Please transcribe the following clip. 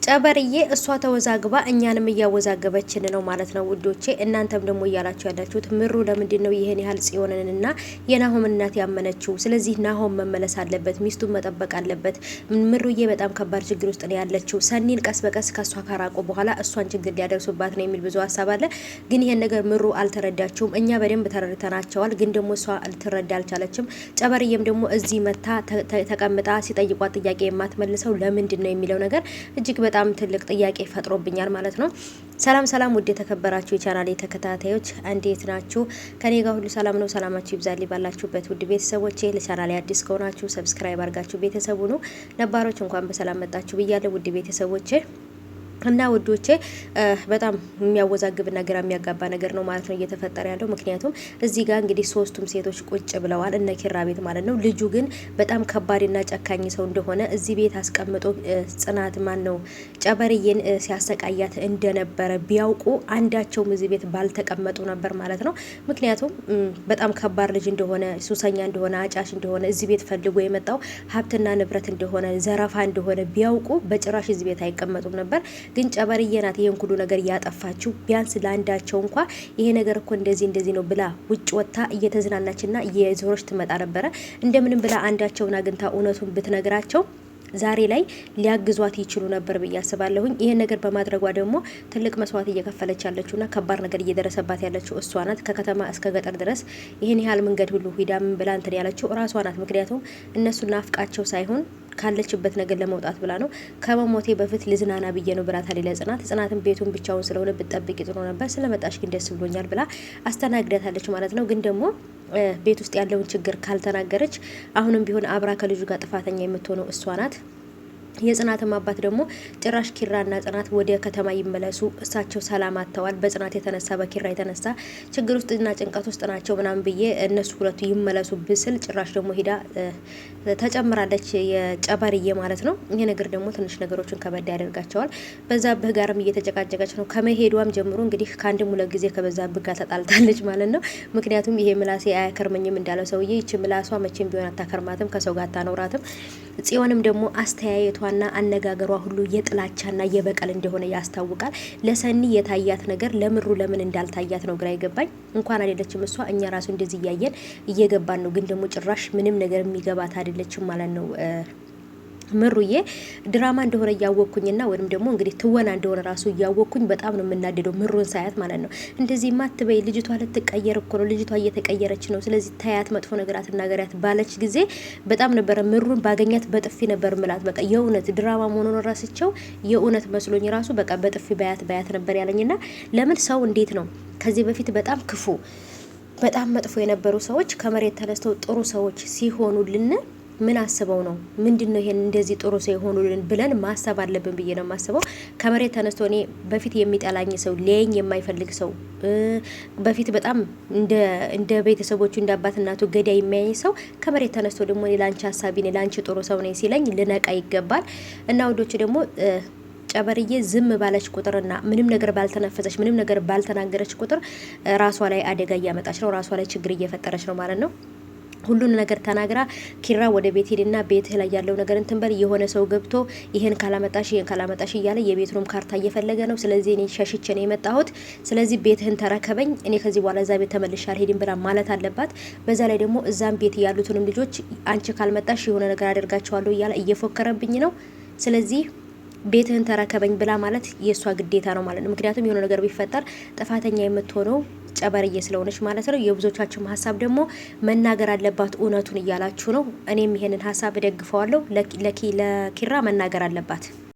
ጨበርዬ እሷ ተወዛግባ እኛንም እያወዛገበችን ነው ማለት ነው ውዶቼ። እናንተም ደግሞ እያላችሁ ያላችሁት ምሩ ለምንድን ነው ይሄን ያህል ጽዮንንና የናሆም እናት ያመነችው? ስለዚህ ናሆም መመለስ አለበት፣ ሚስቱን መጠበቅ አለበት። ምሩዬ በጣም ከባድ ችግር ውስጥ ነው ያለችው። ሰኒን ቀስ በቀስ ከሷ ካራቁ በኋላ እሷን ችግር ሊያደርሱባት ነው የሚል ብዙ ሀሳብ አለ። ግን ይሄን ነገር ምሩ አልተረዳችውም። እኛ በደንብ ተረድተናቸዋል፣ ግን ደግሞ እሷ ልትረዳ አልቻለችም። ጨበርዬም ደግሞ እዚህ መታ ተቀምጣ ሲጠይቋት ጥያቄ የማትመልሰው ለምንድን ነው የሚለው ነገር እጅግ በጣም ትልቅ ጥያቄ ፈጥሮብኛል ማለት ነው። ሰላም ሰላም፣ ውድ የተከበራችሁ የቻናሌ ተከታታዮች እንዴት ናችሁ? ከኔ ጋር ሁሉ ሰላም ነው። ሰላማችሁ ይብዛል ባላችሁበት ውድ ቤተሰቦቼ። ለቻናሌ አዲስ ከሆናችሁ ሰብስክራይብ አድርጋችሁ ቤተሰቡ ነው። ነባሮች እንኳን በሰላም መጣችሁ ብያለሁ ውድ ቤተሰቦቼ። እና ውዶቼ በጣም የሚያወዛግብና ግራ የሚያጋባ ነገር ነው ማለት ነው እየተፈጠረ ያለው። ምክንያቱም እዚህ ጋር እንግዲህ ሶስቱም ሴቶች ቁጭ ብለዋል እነ ኪራ ቤት ማለት ነው። ልጁ ግን በጣም ከባድና ጨካኝ ሰው እንደሆነ እዚህ ቤት አስቀምጦ ጽናት ማን ነው ጨበርዬን ሲያሰቃያት እንደነበረ ቢያውቁ አንዳቸውም እዚህ ቤት ባልተቀመጡ ነበር ማለት ነው። ምክንያቱም በጣም ከባድ ልጅ እንደሆነ፣ ሱሰኛ እንደሆነ፣ አጫሽ እንደሆነ፣ እዚህ ቤት ፈልጎ የመጣው ሀብትና ንብረት እንደሆነ፣ ዘረፋ እንደሆነ ቢያውቁ በጭራሽ እዚህ ቤት አይቀመጡም ነበር። ግን ጨበርዬ ናት ይሄን ሁሉ ነገር ያጠፋችው። ቢያንስ ለአንዳቸው እንኳ ይሄ ነገር እኮ እንደዚህ ነው ብላ ውጭ ወጥታ እየተዝናናችና እየዞረች ትመጣ ነበረ። እንደምንም ብላ አንዳቸውን አግኝታ እውነቱን ብትነግራቸው ዛሬ ላይ ሊያግዟት ይችሉ ነበር ብዬ አስባለሁኝ። ይሄን ነገር በማድረጓ ደግሞ ትልቅ መስዋዕት እየከፈለች ያለችውና ከባድ ነገር እየደረሰባት ያለችው እሷ ናት። ከከተማ እስከ ገጠር ድረስ ይሄን ያህል መንገድ ሁሉ ሂዳ ምን ብላ እንትን ያለችው እራሷ ናት። ምክንያቱም እነሱ ናፍቃቸው ሳይሆን ካለችበት ነገር ለመውጣት ብላ ነው። ከመሞቴ በፊት ልዝናና ብዬ ነው ብላታለች ለጽናት። ጽናትን ቤቱን ብቻውን ስለሆነ ብትጠብቂ ጥሩ ነበር፣ ስለመጣሽ ግን ደስ ብሎኛል ብላ አስተናግዳታለች ማለት ነው። ግን ደግሞ ቤት ውስጥ ያለውን ችግር ካልተናገረች አሁንም ቢሆን አብራ ከልጁ ጋር ጥፋተኛ የምትሆነው እሷ ናት። የጽናትም አባት ደግሞ ጭራሽ ኪራና ጽናት ወደ ከተማ ይመለሱ፣ እሳቸው ሰላም አጥተዋል፣ በጽናት የተነሳ በኪራ የተነሳ ችግር ውስጥና ጭንቀት ውስጥ ናቸው ምናምን ብዬ እነሱ ሁለቱ ይመለሱ ብስል ጭራሽ ደግሞ ሂዳ ተጨምራለች የጨበርዬ ማለት ነው። ይሄ ነገር ደግሞ ትንሽ ነገሮችን ከበድ ያደርጋቸዋል። በዛብህ ጋርም እየተጨቃጨቀች ነው። ከመሄዷም ጀምሮ እንግዲህ ከአንድም ሁለት ጊዜ ከበዛብህ ጋር ተጣልታለች ማለት ነው። ምክንያቱም ይሄ ምላሴ አያከርመኝም እንዳለው ሰውዬ ይቺ ምላሷ መቼም ቢሆን አታከርማትም፣ ከሰው ጋር አታኖራትም። ጽዮንም ደግሞ አስተያየቷ ና አነጋገሯ ሁሉ የጥላቻና የበቀል እንደሆነ ያስታውቃል። ለሰኒ የታያት ነገር ለምሩ ለምን እንዳልታያት ነው ግራ ይገባኝ። እንኳን አይደለችም እሷ እኛ ራሱ እንደዚህ እያየን እየገባን ነው። ግን ደግሞ ጭራሽ ምንም ነገር የሚገባት አይደለችም ማለት ነው። ምሩዬ ድራማ እንደሆነ እያወቅኩኝና ወይም ደግሞ እንግዲህ ትወና እንደሆነ ራሱ እያወቅኩኝ በጣም ነው የምናደደው ምሩን ሳያት ማለት ነው። እንደዚህ ማትበይ ልጅቷ ልትቀየር እኮ ነው፣ ልጅቷ እየተቀየረች ነው፣ ስለዚህ ታያት፣ መጥፎ ነገር አትናገሪያት ባለች ጊዜ በጣም ነበረ ምሩን ባገኛት በጥፊ ነበር ምላት። በቃ የእውነት ድራማ መሆኑን ራስቸው የእውነት መስሎኝ ራሱ በቃ በጥፊ ባያት ነበር ያለኝና ለምን ሰው እንዴት ነው ከዚህ በፊት በጣም ክፉ በጣም መጥፎ የነበሩ ሰዎች ከመሬት ተነስተው ጥሩ ሰዎች ሲሆኑልን ምን አስበው ነው? ምንድነው ይሄን እንደዚህ ጥሩ ሰው የሆኑልን ብለን ማሰብ አለብን ብዬ ነው ማስበው። ከመሬት ተነስቶ እኔ በፊት የሚጠላኝ ሰው ሊያኝ የማይፈልግ ሰው በፊት በጣም እንደ ቤተሰቦቹ እንደ አባት እናቱ ገዳይ የሚያኝ ሰው ከመሬት ተነስቶ ደግሞ እኔ ላንቺ ሀሳቢ ነኝ ላንቺ ጥሩ ሰው ነኝ ሲለኝ ልነቃ ይገባል። እና ወዶች ደግሞ ጨበርዬ ዝም ባለች ቁጥርና ምንም ነገር ባልተነፈሰች ምንም ነገር ባልተናገረች ቁጥር ራሷ ላይ አደጋ እያመጣች ነው፣ ራሷ ላይ ችግር እየፈጠረች ነው ማለት ነው። ሁሉን ነገር ተናግራ ኪራ ወደ ቤት ሄድና ቤት ላይ ያለው ነገር እንትን በል የሆነ ሰው ገብቶ ይሄን ካላመጣሽ እያለ የቤቱንም ካርታ እየፈለገ ነው። ስለዚህ እኔ ሸሽቼ ነው የመጣሁት፣ ስለዚህ ቤትህን ተረከበኝ፣ እኔ ከዚህ በኋላ እዛ ቤት ተመልሼ አልሄድም ብላ ማለት አለባት። በዛ ላይ ደግሞ እዛም ቤት ያሉትንም ልጆች አንቺ ካልመጣሽ የሆነ ነገር አደርጋቸዋለሁ እያለ እየፎከረብኝ ነው። ስለዚህ ቤትህን ተረከበኝ ብላ ማለት የእሷ ግዴታ ነው ማለት ነው። ምክንያቱም የሆነ ነገር ቢፈጠር ጥፋተኛ የምትሆነው ጨበርዬ ስለሆነች ማለት ነው። የብዙዎቻችሁም ሀሳብ ደግሞ መናገር አለባት እውነቱን እያላችሁ ነው። እኔም ይሄንን ሀሳብ እደግፈዋለሁ። ለኪራ መናገር አለባት።